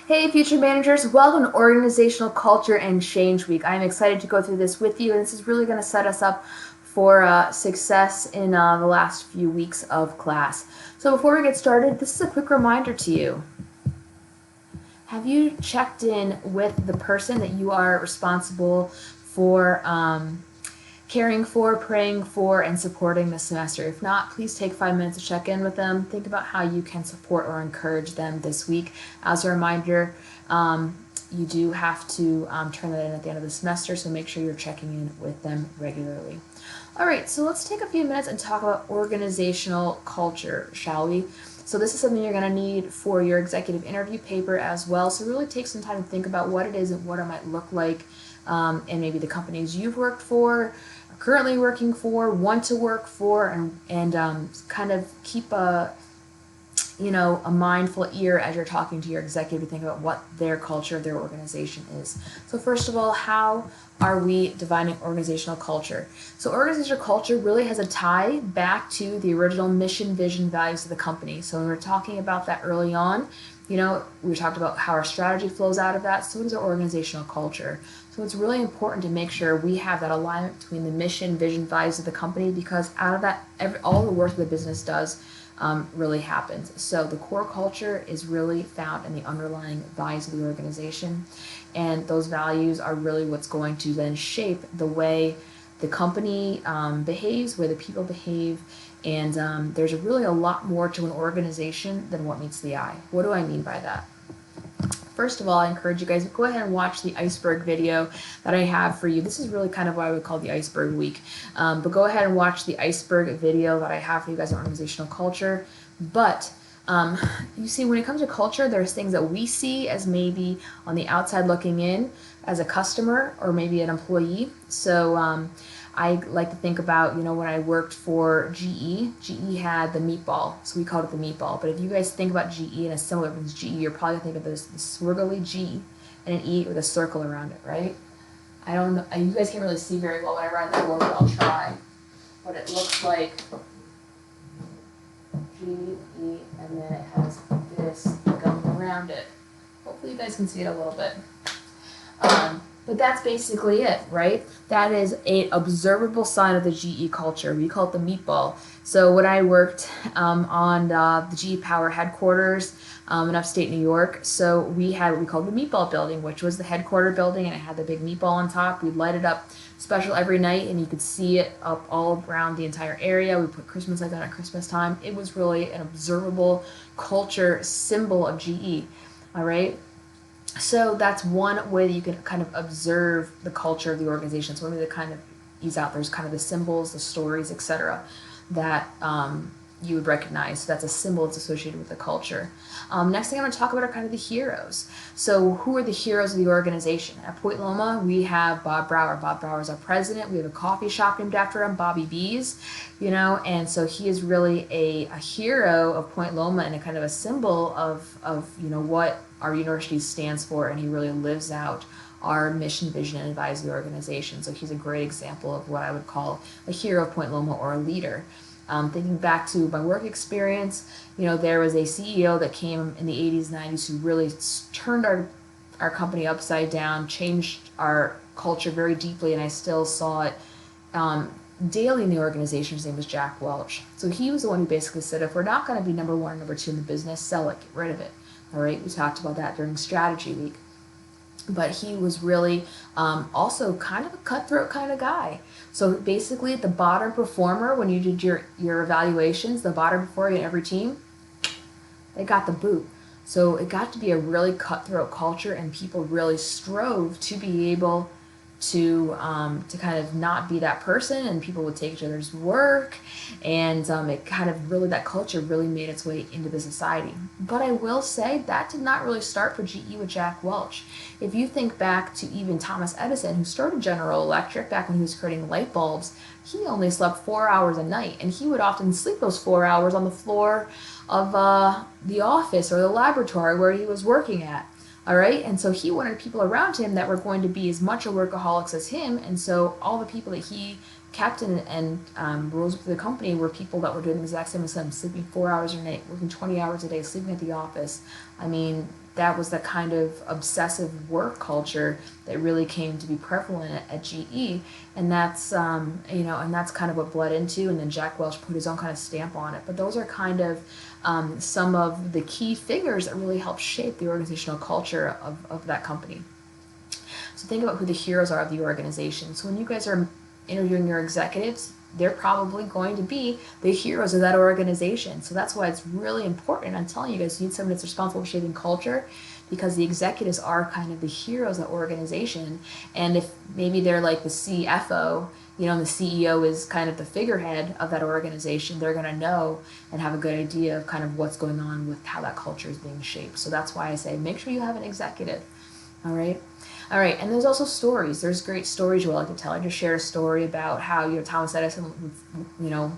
Hey, future managers, welcome to Organizational Culture and Change Week. I'm excited to go through this with you, and this is really going to set us up for success in the last few weeks of class. So, before we get started, this is a quick reminder to you. Have you checked in with the person that you are responsible for caring for, praying for, and supporting this semester? If not, please take 5 minutes to check in with them. Think about how you can support or encourage them this week. As a reminder, you do have to turn that in at the end of the semester, so make sure you're checking in with them regularly. All right, so let's take a few minutes and talk about organizational culture, shall we? So this is something you're going to need for your executive interview paper as well. So really take some time to think about what it is and what it might look like, and maybe the companies you've worked for, are currently working for, want to work for, and kind of keep a mindful ear as you're talking to your executive to think about what their culture, their organization is. So first of all, how are we defining organizational culture? So organizational culture really has a tie back to the original mission, vision, values of the company. So when we're talking about that early on, we talked about how our strategy flows out of that. So does our organizational culture. So it's really important to make sure we have that alignment between the mission, vision, values of the company, because out of that, all the work the business does really happens. So the core culture is really found in the underlying values of the organization, and those values are really what's going to then shape the way the company behaves, where the people behave, and there's really a lot more to an organization than what meets the eye. What do I mean by that? First of all, I encourage you guys to go ahead and watch the iceberg video that I have for you. This is really kind of what I would call the iceberg week. But go ahead and watch the iceberg video that I have for you guys on organizational culture. But you see, when it comes to culture, there's things that we see as maybe on the outside looking in as a customer or maybe an employee. So I like to think about, when I worked for GE had the meatball, so we called it the meatball. But if you guys think about GE and a similar to GE, you're probably going to think of this swirly G and an E with a circle around it, right? I don't know, you guys can't really see very well when I write that word, but I'll try. What it looks like, GE, and then it has this going around it. Hopefully you guys can see it a little bit. But that's basically it, right? That is an observable sign of the GE culture. We call it the meatball. So when I worked on the GE Power headquarters in upstate New York, so we had what we called the meatball building, which was the headquarter building, and it had the big meatball on top. We'd light it up special every night, and you could see it up all around the entire area. We put Christmas lights on at Christmas time. It was really an observable culture symbol of GE, all right? So that's one way that you can kind of observe the culture of the organization. It's one way to kind of ease out. There's kind of the symbols, the stories, etc., that you would recognize. So that's a symbol that's associated with the culture. Next thing I'm going to talk about are kind of the heroes. So who are the heroes of the organization? At Point Loma, we have Bob Brower. Bob Brower is our president. We have a coffee shop named after him, Bobby B's, and so he is really a hero of Point Loma and a kind of a symbol of what our university stands for, and he really lives out our mission, vision, and advisory organization. So he's a great example of what I would call a hero of Point Loma or a leader. Thinking back to my work experience, there was a CEO that came in the 80s, 90s who really turned our company upside down, changed our culture very deeply, and I still saw it daily in the organization. His name was Jack Welch. So he was the one who basically said, if we're not going to be number one or number two in the business, sell it, get rid of it. All right, we talked about that during strategy week. But he was really also kind of a cutthroat kind of guy. So basically, the bottom performer, when you did your evaluations, the bottom performer in every team, they got the boot. So it got to be a really cutthroat culture, and people really strove to be able to kind of not be that person, and people would take each other's work, and it kind of really, that culture really made its way into the society. But I will say that did not really start for GE with Jack Welch. If you think back to even Thomas Edison, who started General Electric back when he was creating light bulbs, he only slept 4 hours a night, and he would often sleep those 4 hours on the floor of the office or the laboratory where he was working at. All right, and so he wanted people around him that were going to be as much a workaholics as him, and so all the people that he kept and rose up to the company were people that were doing the exact same as him, sleeping 4 hours a night, working 20 hours a day, sleeping at the office. I mean, that was the kind of obsessive work culture that really came to be prevalent at GE, and that's and that's kind of what bled into, and then Jack Welch put his own kind of stamp on it. But those are kind of some of the key figures that really helped shape the organizational culture of that company. So think about who the heroes are of the organization. So when you guys are interviewing your executives, they're probably going to be the heroes of that organization. So that's why it's really important. I'm telling you guys, you need someone that's responsible for shaping culture, because the executives are kind of the heroes of the organization. And if maybe they're like the CFO, and the CEO is kind of the figurehead of that organization, they're going to know and have a good idea of kind of what's going on with how that culture is being shaped. So that's why I say make sure you have an executive. All right. All right, and there's also stories. There's great stories you would like to tell. I just shared a story about how Thomas Edison would,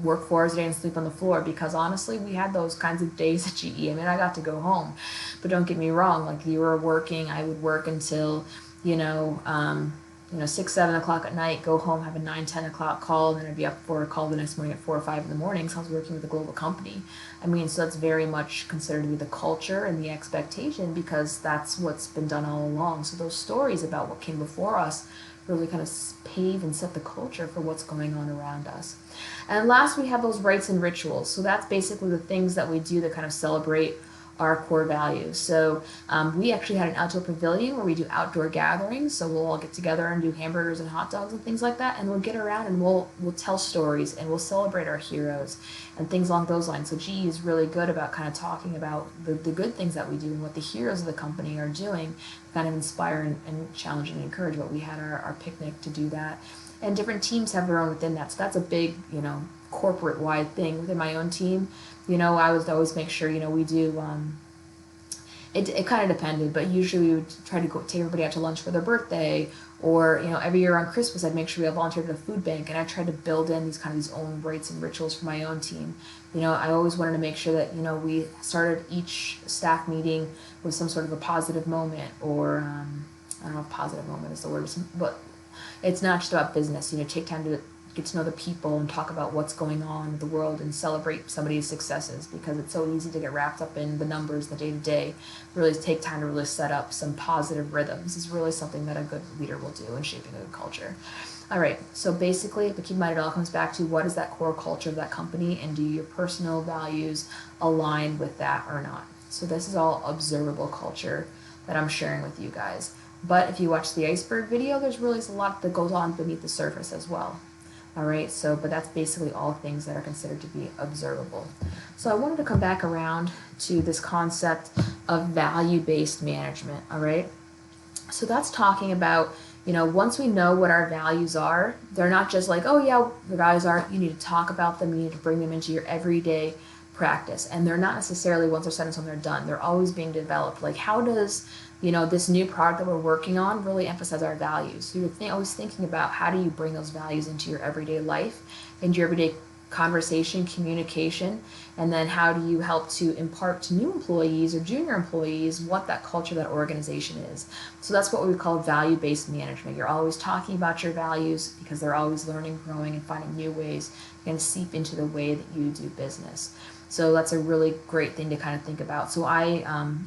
work 4 hours a day and sleep on the floor, because honestly, we had those kinds of days at GE. I mean, I got to go home, but don't get me wrong. Like, you were working, I would work until 6, 7 o'clock at night, go home, have a 9, 10 o'clock call, and then I'd be up for a call the next morning at 4 or 5 in the morning. So I was working with a global company. I mean, so that's very much considered to be the culture and the expectation, because that's what's been done all along. So those stories about what came before us really kind of pave and set the culture for what's going on around us. And last, we have those rites and rituals. So that's basically the things that we do that kind of celebrate our core values. So we actually had an outdoor pavilion where we do outdoor gatherings. So we'll all get together and do hamburgers and hot dogs and things like that. And we'll get around and we'll tell stories and we'll celebrate our heroes and things along those lines. So GE is really good about kind of talking about the good things that we do and what the heroes of the company are doing, kind of inspire and challenge and encourage. But we had our picnic to do that. And different teams have their own within that. So that's a big, corporate wide thing. Within my own team, I would always make sure, we do, it kind of depended, but usually we would try to go take everybody out to lunch for their birthday, or, every year on Christmas, I'd make sure we all volunteered at a food bank, and I tried to build in these own rites and rituals for my own team. I always wanted to make sure that, we started each staff meeting with some sort of a positive moment, or, I don't know if positive moment is the word, but it's not just about business, take time to get to know the people and talk about what's going on in the world and celebrate somebody's successes, because it's so easy to get wrapped up in the numbers, the day-to-day. Really take time to really set up some positive rhythms is really something that a good leader will do in shaping a good culture. All right, so basically, but keep in mind, it all comes back to what is that core culture of that company, and do your personal values align with that or not? So this is all observable culture that I'm sharing with you guys. But if you watch the iceberg video, there's really a lot that goes on beneath the surface as well. All right, but that's basically all things that are considered to be observable. So I wanted to come back around to this concept of value-based management, all right? So that's talking about, once we know what our values are, they're not just like, oh yeah, the values are, you need to talk about them, you need to bring them into your everyday practice. And they're not necessarily, once they're set in stone, they're done. They're always being developed. Like, how does this new product that we're working on really emphasize our values? So you're always thinking about, how do you bring those values into your everyday life, into your everyday conversation, communication, and then how do you help to impart to new employees or junior employees what that culture, that organization is. So that's what we call value-based management. You're always talking about your values, because they're always learning, growing, and finding new ways and seep into the way that you do business. So that's a really great thing to kind of think about. So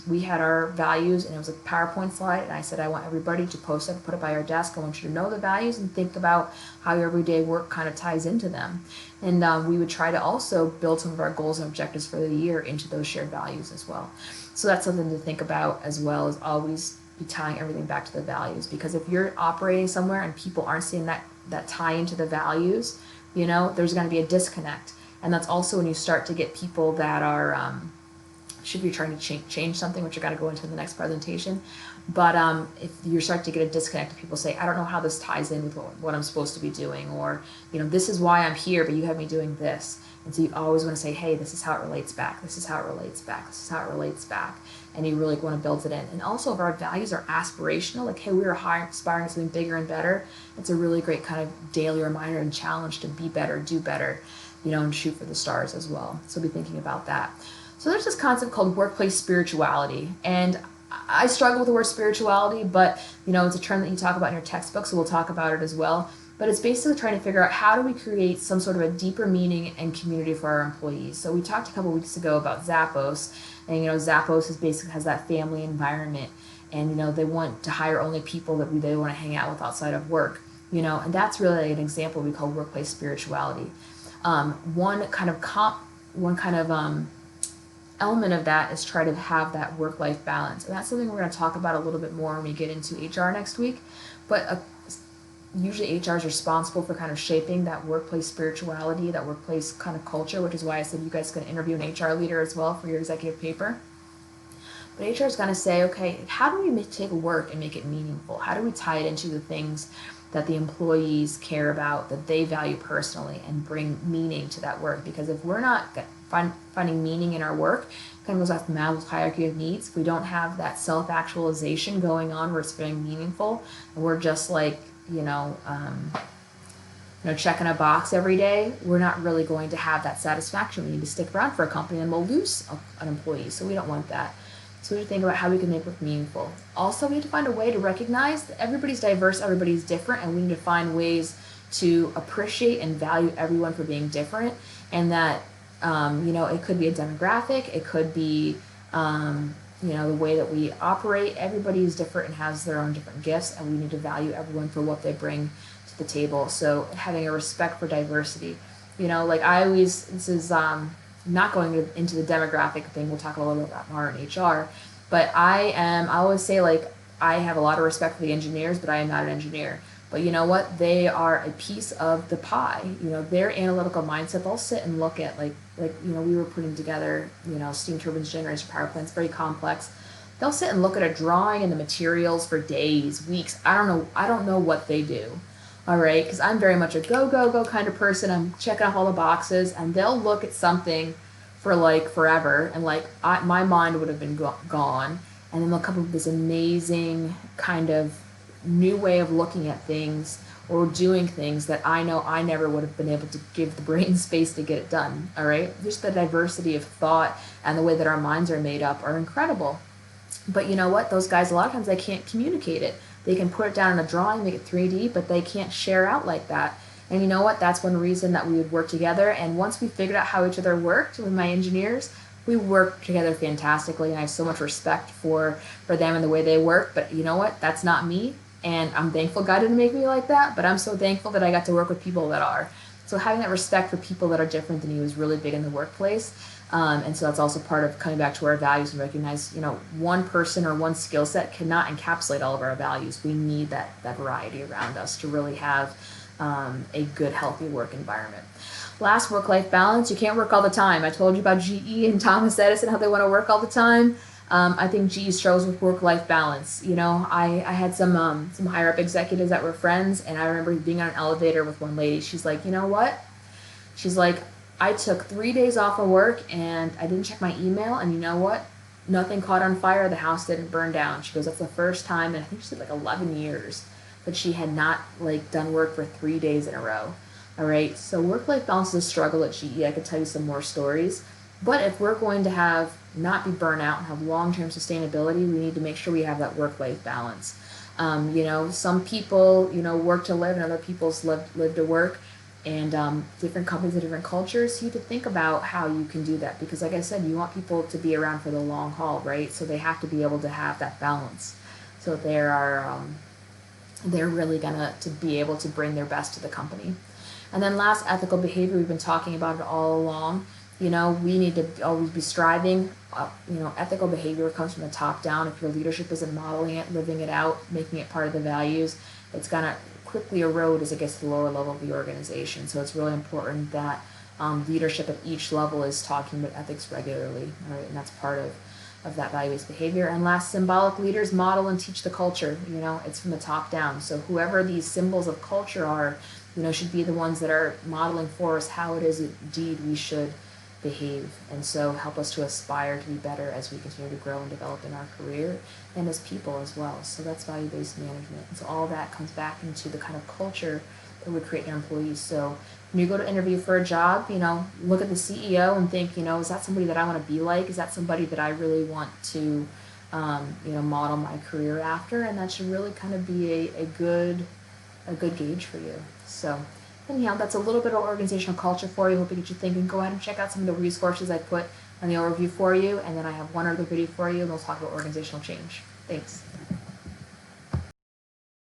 we had our values, and it was a PowerPoint slide, and I said I want everybody to post it, put it by our desk. I want you to know the values and think about how your everyday work kind of ties into them. And we would try to also build some of our goals and objectives for the year into those shared values as well. So that's something to think about, as well as always be tying everything back to the values. Because if you're operating somewhere and people aren't seeing that tie into the values, there's going to be a disconnect. And that's also when you start to get people that are, should be trying to change something, which I got to go into in the next presentation. But if you start to get a disconnect, people say, I don't know how this ties in with what I'm supposed to be doing, or, this is why I'm here, but you have me doing this. And so you always want to say, hey, this is how it relates back. This is how it relates back. This is how it relates back. And you really want to build it in. And also, if our values are aspirational, like, hey, we are aspiring to something bigger and better, it's a really great kind of daily reminder and challenge to be better, do better, and shoot for the stars as well. So be thinking about that. So there's this concept called workplace spirituality. And I struggle with the word spirituality, but, it's a term that you talk about in your textbook, so we'll talk about it as well. but it's basically trying to figure out how do we create some sort of a deeper meaning and community for our employees. So we talked a couple weeks ago about Zappos, and Zappos is basically has that family environment, and they want to hire only people that they want to hang out with outside of work. And that's really an example we call workplace spirituality. One kind of element of that is try to have that work-life balance, and that's something we're going to talk about a little bit more when we get into HR next week. But usually HR is responsible for kind of shaping that workplace spirituality, that workplace kind of culture, which is why I said you guys can interview an HR leader as well for your executive paper. But HR is going to say, okay, how do we take work and make it meaningful? How do we tie it into the things that the employees care about, that they value personally, and bring meaning to that work? Because if we're not finding meaning in our work, it kind of goes off Maslow's hierarchy of needs. If we don't have that self-actualization going on where it's feeling meaningful, and we're just like, checking a box every day, we're not really going to have that satisfaction. We need to stick around for a company and we'll lose an employee. So we don't want that. So we have to think about how we can make work meaningful. Also, we have to find a way to recognize that everybody's diverse, everybody's different, and we need to find ways to appreciate and value everyone for being different. And that, it could be a demographic, it could be, the way that we operate. Everybody's different and has their own different gifts, and we need to value everyone for what they bring to the table. So having a respect for diversity, this is not going into the demographic thing. We'll talk a little bit about more in HR, but I always say, I have a lot of respect for the engineers, but I am not an engineer. But you know what? They are a piece of the pie. Their analytical mindset, they'll sit and look at we were putting together, steam turbines, generators, power plants, very complex. They'll sit and look at a drawing and the materials for days, weeks. I don't know what they do. All right, because I'm very much a go kind of person. I'm checking off all the boxes, and they'll look at something for forever, and my mind would have been gone, and then they'll come up with this amazing kind of new way of looking at things or doing things that I know I never would have been able to give the brain space to get it done. All right, just the diversity of thought and the way that our minds are made up are incredible. But you know what? Those guys, a lot of times they can't communicate it. They can put it down in a drawing, make it 3D, but they can't share out like that. And you know what? That's one reason that we would work together. And once we figured out how each other worked with my engineers, we work together fantastically. And I have so much respect for them and the way they work. But you know what? That's not me. And I'm thankful God didn't make me like that. But I'm so thankful that I got to work with people that are. So having that respect for people that are different than you is really big in the workplace. And so that's also part of coming back to our values and recognize, one person or one skill set cannot encapsulate all of our values. We need that variety around us to really have a good, healthy work environment. Last, work-life balance. You can't work all the time. I told you about GE and Thomas Edison, how they want to work all the time. I think GE struggles with work-life balance. I had some higher-up executives that were friends, and I remember being on an elevator with one lady. She's like, you know what? She's like, I took 3 days off of work and I didn't check my email, and you know what? Nothing caught on fire. The house didn't burn down. She goes, that's the first time in I think she said 11 years that she had not done work for 3 days in a row. All right. So work-life balance is a struggle at GE. I could tell you some more stories, but if we're going to not be burnout and have long-term sustainability, we need to make sure we have that work-life balance. Some people, work to live, and other people's live to work. And different companies and different cultures, you have to think about how you can do that. Because like I said, you want people to be around for the long haul, right? So they have to be able to have that balance. So they're really gonna to be able to bring their best to the company. And then last, ethical behavior. We've been talking about it all along. We need to always be striving. Ethical behavior comes from the top down. If your leadership isn't modeling it, living it out, making it part of the values, it's gonna quickly erode as it gets to the lower level of the organization. So it's really important that leadership at each level is talking about ethics regularly, right? And that's part of that value-based behavior. And last, symbolic leaders model and teach the culture. It's from the top down. So whoever these symbols of culture are, should be the ones that are modeling for us how it is indeed we should behave, and so help us to aspire to be better as we continue to grow and develop in our career and as people as well. So that's value-based management. And so all that comes back into the kind of culture that we create in our employees. So when you go to interview for a job, look at the CEO and think, is that somebody that I want to be like? Is that somebody that I really want to, model my career after? And that should really kind of be a good a good gauge for you. So anyhow, that's a little bit of organizational culture for you. Hope it gets you thinking. Go ahead and check out some of the resources I put on the overview for you, and then I have one other video for you, and we'll talk about organizational change. Thanks.